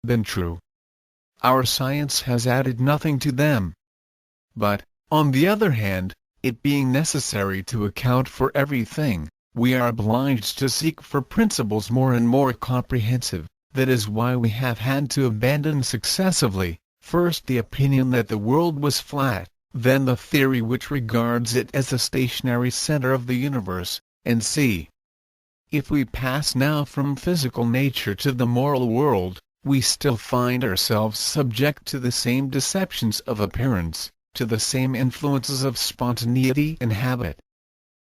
than true. Our science has added nothing to them. But, on the other hand, it being necessary to account for everything, we are obliged to seek for principles more and more comprehensive. That is why we have had to abandon successively, first the opinion that the world was flat, then the theory which regards it as the stationary center of the universe, and see. If we pass now from physical nature to the moral world, we still find ourselves subject to the same deceptions of appearance, to the same influences of spontaneity and habit.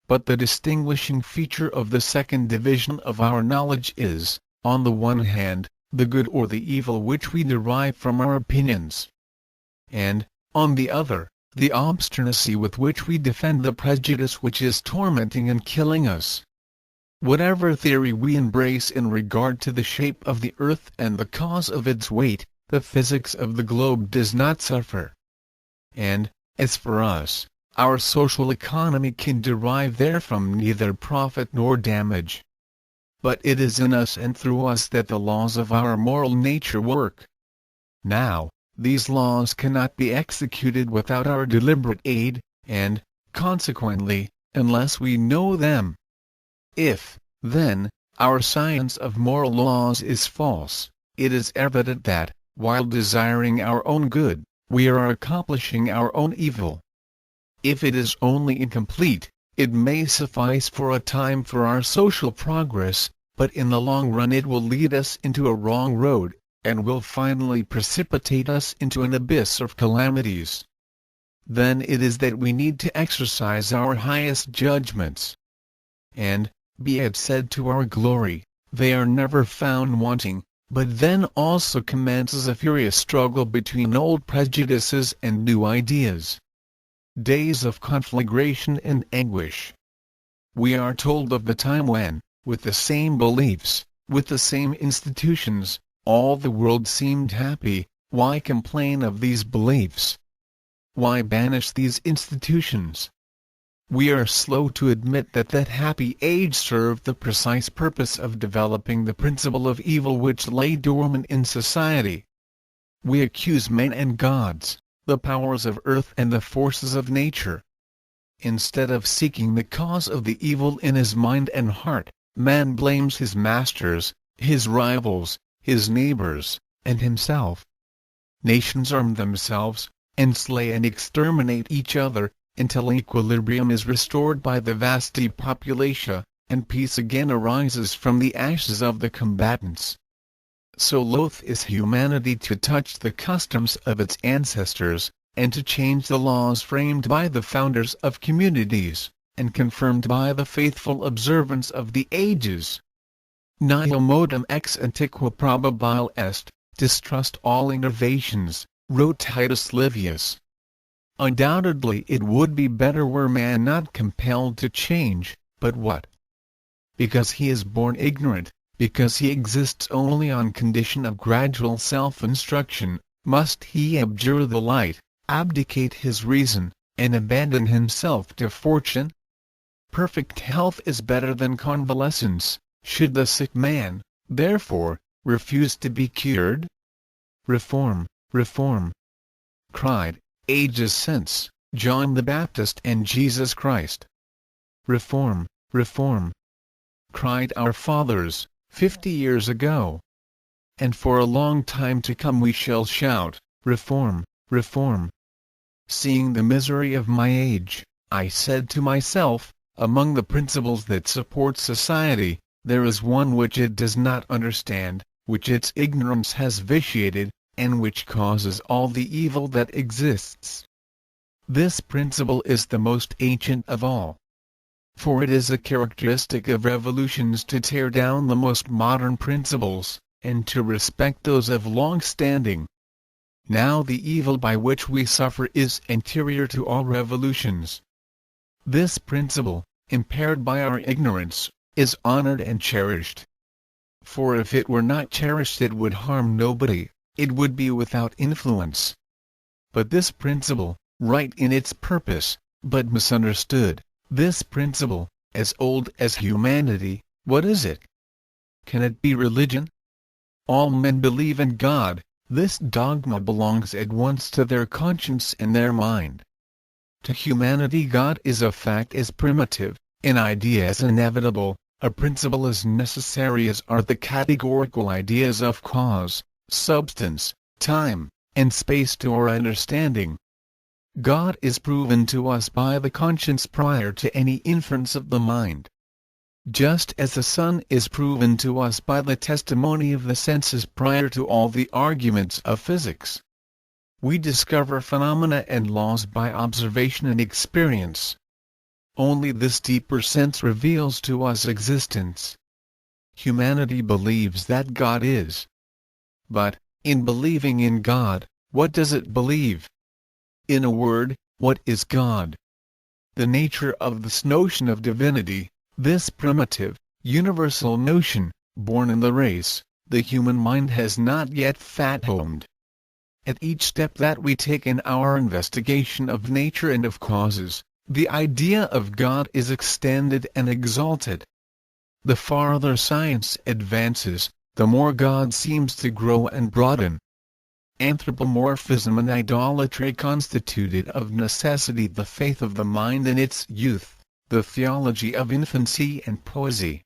But the distinguishing feature of the second division of our knowledge is, on the one hand, the good or the evil which we derive from our opinions, and, on the other, the obstinacy with which we defend the prejudice which is tormenting and killing us. Whatever theory we embrace in regard to the shape of the earth and the cause of its weight, the physics of the globe does not suffer. And, as for us, our social economy can derive therefrom neither profit nor damage. But it is in us and through us that the laws of our moral nature work. Now, these laws cannot be executed without our deliberate aid, and, consequently, unless we know them. If, then, our science of moral laws is false, it is evident that, while desiring our own good, we are accomplishing our own evil. If it is only incomplete, it may suffice for a time for our social progress, but in the long run it will lead us into a wrong road, and will finally precipitate us into an abyss of calamities. Then it is that we need to exercise our highest judgments. And, be it said to our glory, they are never found wanting, but then also commences a furious struggle between old prejudices and new ideas. Days of conflagration and anguish. We are told of the time when, with the same beliefs, with the same institutions, all the world seemed happy. Why complain of these beliefs? Why banish these institutions? We are slow to admit that that happy age served the precise purpose of developing the principle of evil which lay dormant in society. We accuse men and gods, the powers of earth and the forces of nature. Instead of seeking the cause of the evil in his mind and heart, man blames his masters, his rivals, his neighbors, and himself. Nations arm themselves, and slay and exterminate each other, until equilibrium is restored by the vast depopulation, and peace again arises from the ashes of the combatants. So loath is humanity to touch the customs of its ancestors, and to change the laws framed by the founders of communities, and confirmed by the faithful observance of the ages. Nihil modum ex antiqua probabile est, distrust all innovations, wrote Titus Livius. Undoubtedly it would be better were man not compelled to change, but what? Because he is born ignorant, because he exists only on condition of gradual self-instruction, must he abjure the light, abdicate his reason, and abandon himself to fortune? Perfect health is better than convalescence. Should the sick man, therefore, refuse to be cured? Reform, reform! Cried, ages since, John the Baptist and Jesus Christ. Reform, reform! Cried our fathers, 50 years ago. And for a long time to come we shall shout, reform, reform! Seeing the misery of my age, I said to myself, among the principles that support society, there is one which it does not understand, which its ignorance has vitiated, and which causes all the evil that exists. This principle is the most ancient of all. For it is a characteristic of revolutions to tear down the most modern principles, and to respect those of long standing. Now the evil by which we suffer is anterior to all revolutions. This principle, impaired by our ignorance, is honored and cherished. For if it were not cherished it would harm nobody, it would be without influence. But this principle, right in its purpose, but misunderstood, this principle, as old as humanity, what is it? Can it be religion? all men believe in God, this dogma belongs at once to their conscience and their mind. To humanity God is a fact as primitive, an idea as inevitable, a principle as necessary as are the categorical ideas of cause, substance, time, and space to our understanding. God is proven to us by the conscience prior to any inference of the mind. Just as the sun is proven to us by the testimony of the senses prior to all the arguments of physics. We discover phenomena and laws by observation and experience. Only this deeper sense reveals to us existence. Humanity believes that God is. But, in believing in God, what does it believe? In a word, what is God? The nature of this notion of divinity, this primitive, universal notion, born in the race, the human mind has not yet fathomed. At each step that we take in our investigation of nature and of causes, the idea of God is extended and exalted. The farther science advances, the more God seems to grow and broaden. Anthropomorphism and idolatry constituted of necessity the faith of the mind in its youth, the theology of infancy and poesy.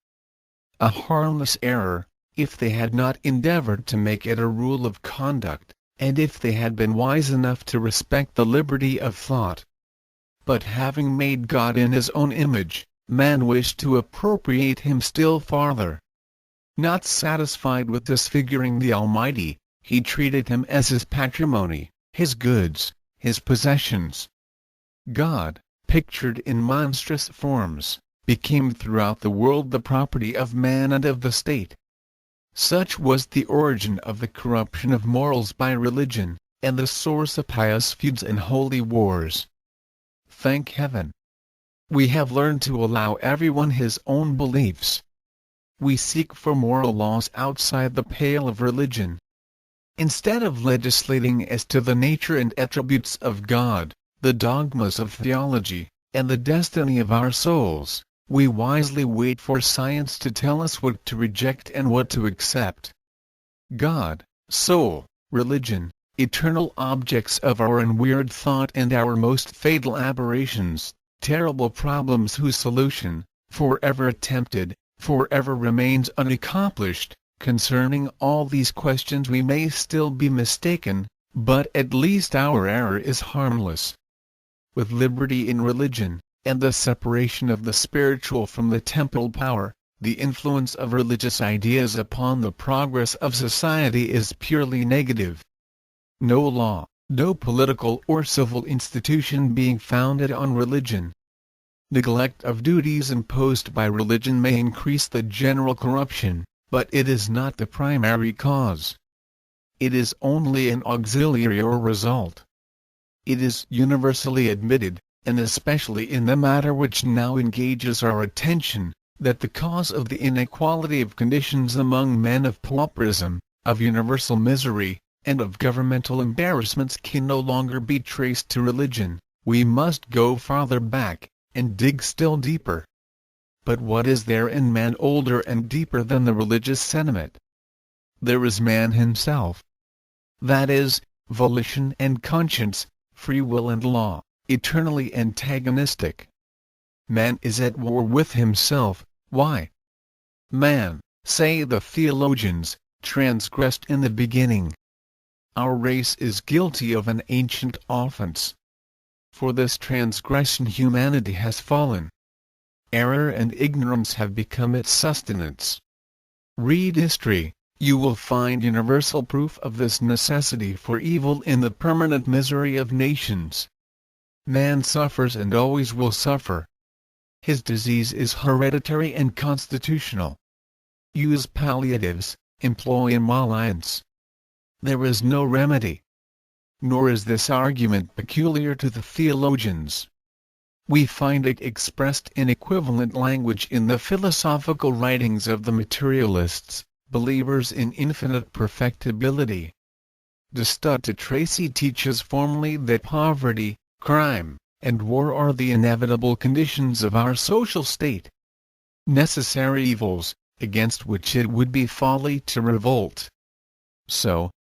A harmless error, if they had not endeavored to make it a rule of conduct, and if they had been wise enough to respect the liberty of thought. But having made God in his own image, man wished to appropriate him still farther. Not satisfied with disfiguring the Almighty, he treated him as his patrimony, his goods, his possessions. God, pictured in monstrous forms, became throughout the world the property of man and of the state. Such was the origin of the corruption of morals by religion, and the source of pious feuds and holy wars. Thank heaven! We have learned to allow everyone his own beliefs. We seek for moral laws outside the pale of religion. Instead of legislating as to the nature and attributes of God, the dogmas of theology, and the destiny of our souls, we wisely wait for science to tell us what to reject and what to accept. God, soul, religion, eternal objects of our unweird thought and our most fatal aberrations, terrible problems whose solution, forever attempted, forever remains unaccomplished. Concerning all these questions we may still be mistaken, but at least our error is harmless. With liberty in religion, and the separation of the spiritual from the temporal power, the influence of religious ideas upon the progress of society is purely negative. No law, no political or civil institution being founded on religion. Neglect of duties imposed by religion may increase the general corruption, but it is not the primary cause. It is only an auxiliary or result. It is universally admitted, and especially in the matter which now engages our attention, that the cause of the inequality of conditions among men, of pauperism, of universal misery, and of governmental embarrassments can no longer be traced to religion. We must go farther back, and dig still deeper. But what is there in man older and deeper than the religious sentiment? There is man himself. That is, volition and conscience, free will and law, eternally antagonistic. Man is at war with himself. Why? Man, say the theologians, transgressed in the beginning. Our race is guilty of an ancient offense. For this transgression humanity has fallen. Error and ignorance have become its sustenance. Read history, you will find universal proof of this necessity for evil in the permanent misery of nations. Man suffers and always will suffer. His disease is hereditary and constitutional. Use palliatives, employ emollients. There is no remedy. Nor is this argument peculiar to the theologians. We find it expressed in equivalent language in the philosophical writings of the materialists, believers in infinite perfectibility. De Stud Tracy teaches formally that poverty, crime, and war are the inevitable conditions of our social state. Necessary evils, against which it would be folly to revolt. So,